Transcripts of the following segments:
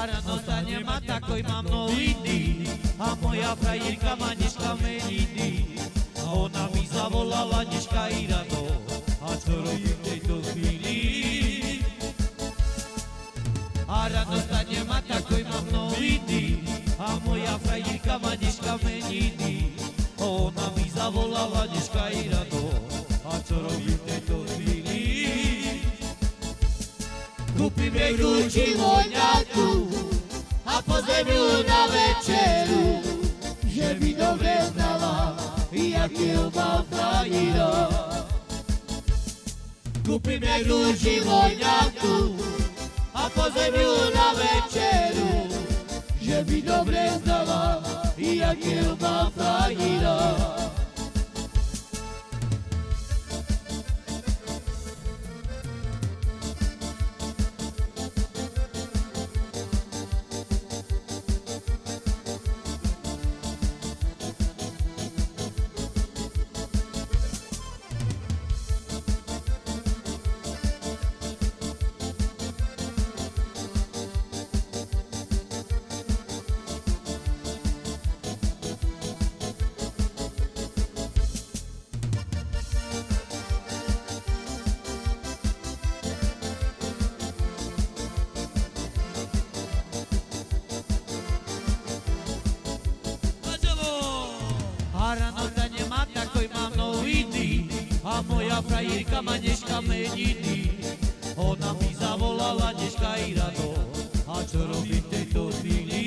A ráno stanem a tako imám nový dý. A moja frajerka má dneška meniny. A ona mi zavolala dneška i ráno. A čo robím v tejto chvíli? A ráno stanem a tako imám nový dý. A moja frajerka má dneška meniny. A ona mi zavolala dneška i ráno. A čo robím v tejto chvíli? Kúpim jej kľúči voňavku a pozvem ju na večeru, že by dobre znala, jakého mám frajera. Kúpim jej kľúči voňavku a pozvem ju na večeru, že by dobre znala, jakého mám frajera. A ráno stanem a tako imám nový dý. A moja frajerka má dneška meniny. Ona mi zavolala dneška i ráno. A čo robím v tejto chvíli?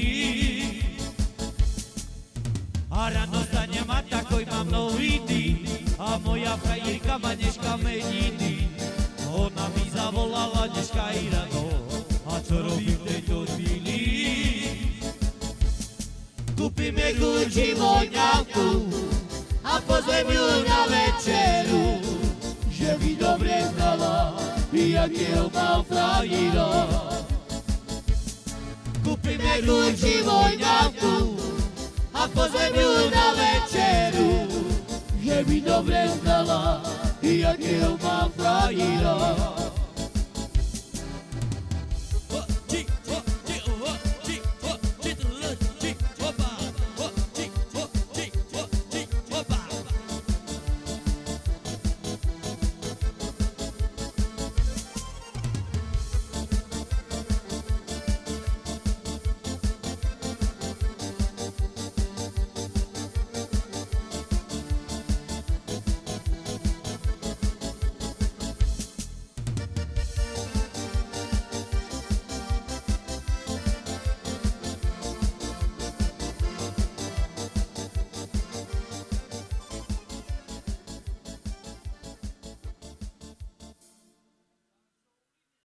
A ráno stanem a tako imám nový dý. A moja frajerka má dneška meniny. Ona mi zavolala dneška i ráno. A čo robím v tejto chvíli? Kúpim jej kľúči voňavku a pozvem ju na večeru, že by dobre znala, jakého mám frajera. Kúpim jej kľúči voňavku a pozvem ju na večeru, že by dobre znala, jakého mám frajera.